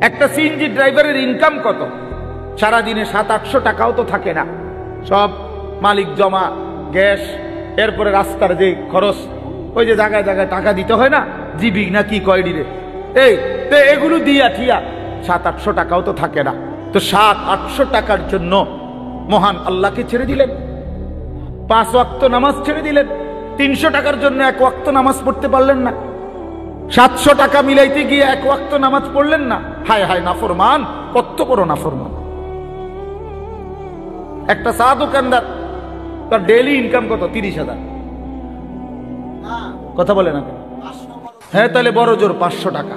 একটা সিএনজি ড্রাইভারের ইনকাম কত? সারাদিনে 700-800 টাকাও তো থাকে না। সব মালিক জমা, গ্যাস, এরপরে রাস্তার যে খরচ, ওই যে জায়গায় জায়গায় টাকা দিতে হয় না, জিবি না কি কয় ডিরে, এই এগুলো দিয়া ঠিয়া 700-800 টাকাও তো থাকে না। তো 700-800 টাকার জন্য মহান আল্লাহকে ছেড়ে দিলেন। 5 ওয়াক্ত নামাজ ছেড়ে দিলেন। 300 টাকার জন্য 1 ওয়াক্ত নামাজ পড়তে পারলেন না। 700 টাকা মিলাইতে গিয়ে 1 ওয়াক্ত নামাজ পড়লেন না। হায় হায় নাফরমান, কত বড় নাফরমান। একটা চা দোকানদার, তার ডেইলি ইনকাম কত? 30,000। কথা বলে না? হ্যাঁ, তাহলে বড় জোর 500 টাকা।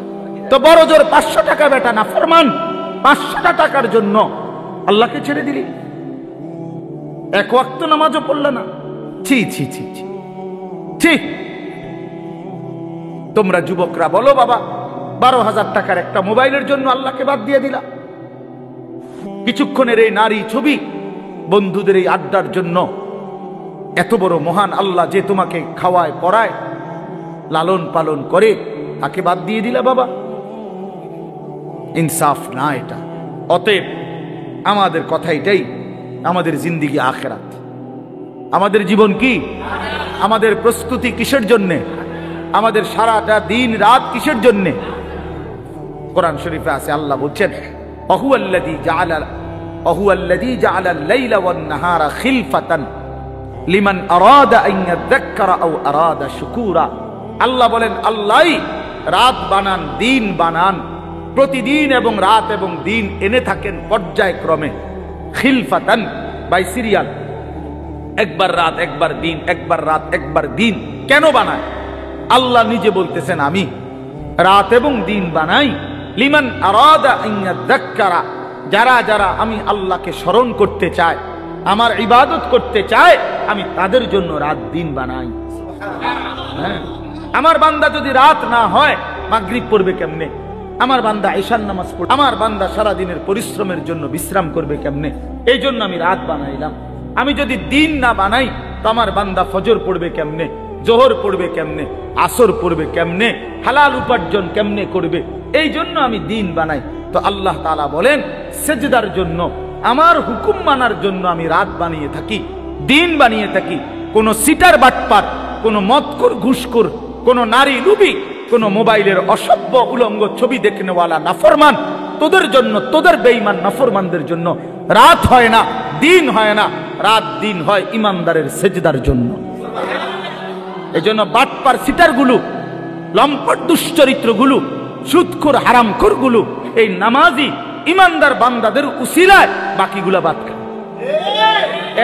তো বড় জোর 500 টাকা বেটা নাফরমান, 500 টাকার জন্য আল্লাহকে ছেড়ে দিলি। 1 ওয়াক্ত নামাজও পড়লে না। ছি ছি ছি ছি ছি। তোমরা যুবকরা বলো বাবা, 12,000 টাকার একটা মোবাইলের জন্য আল্লাহকে বাদ দিয়ে দিলা। কিছুক্ষণের এই নারী ছবি, বন্ধুদের এই আড্ডার জন্য এত বড় মহান আল্লাহ যে তোমাকে খাওয়ায় পড়ায় লালন পালন করে, তাকে বাদ দিয়ে দিলা বাবা। ইনসাফ না এটা। অতএব আমাদের কথা এটাই, আমাদের জিন্দিগি আখিরাত। আমাদের জীবন কি? আমাদের প্রস্তুতি কিসের জন্যে? আমাদের সারাটা দিন রাত কিসের জন্যে? কোরআন শরীফে আছে, আল্লাহ বলছেন অহুয়াল্লাযী জাআলা আল-লাইলা ওয়ান-নাহারা খিলফাতান লিমান আরাদা আন ইয়াযাক্কারা আও আরাদা শুকুরা। আল্লাহ বলেন, আল্লাহই রাত বানান, দিন বানান, প্রতিদিন এবং রাত এবং দিন এনে থাকেন পর্যায়ক্রমে। খিলফাতান, বাই সিরিয়াল, একবার রাত একবার দিন, একবার রাত একবার দিন। কেন বানায়? আল্লাহ নিজে বলতেছেন, আমি রাত এবং দিন বানাই লিমান আরাদা আন ইয়াযাক্কারা, যারা যারা আমি আল্লাহকে স্মরণ করতে চায়, আমার ইবাদত করতে চায়, আমি তাদের জন্য রাত দিন বানাই। হ্যাঁ, আমার বান্দা যদি রাত না হয়, মাগরিব পড়বে কেমনে? আমার বান্দা ঈশার নামাজ পড়বে, আমার বান্দা সারা দিনের পরিশ্রমের জন্য বিশ্রাম করবে কেমনে? এই জন্য আমি রাত বানাইলাম। আমি যদি দিন না বানাই, তো আমার বান্দা ফজর পড়বে কেমনে, জোহর পড়বে কেমনে, আসর পড়বে কেমনে, হালাল উপার্জন কেমনে করবে? এই জন্য আমি দিন বানাই। তো আল্লাহ তাআলা বলেন, সেজদার জন্য, আমার হুকুম মানার জন্য আমি রাত বানিয়ে থাকি, দিন বানিয়ে থাকি। কোন সিটার বাটপার, কোন মদখোর ঘুষখোর, কোন নারী লুবি, কোন মোবাইলের অসভ্য উলঙ্গ ছবি দেখনেওয়ালা নাফরমান, তোদের জন্য, তোদের বেঈমান নাফরমানদের জন্য রাত হয় না, দিন হয় না। রাত দিন হয় ইমানদারের সেজদার জন্য। এই জন্য বাটপার সিটার গুলো, লম্পট দুশ্চরিত্র গুলো, সুদখোর হারামখোর গুলো এই নামাজি ইমানদার বান্দাদের উসিলায় বাকিগুলা বাদ খায়।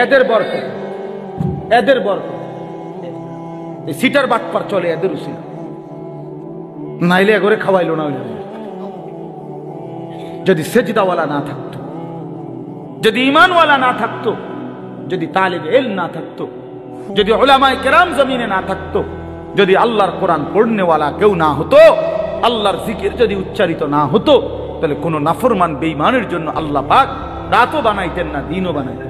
এদের বরকত, এদের বরকত। এই সিটার বাটপার চলে এদের উসিলা, নাইলে এগরে খাওয়াইলো না। যদি সেজদাওয়ালা না থাকতো, যদি ইমানওয়ালা না থাকতো, যদি তালিবে ইলম না থাকতো, যদি উলামায়ে কেরাম জমিনে না থাকতো, যদি আল্লাহর কোরআন পড়নেওয়ালা কেউ না হতো, আল্লাহর জিকির যদি উচ্চারিত না হতো, তাহলে কোন নাফরমান বেঈমানের জন্য আল্লাহ পাক রাতও বানাইতেন না, দিনও বানাইতেন।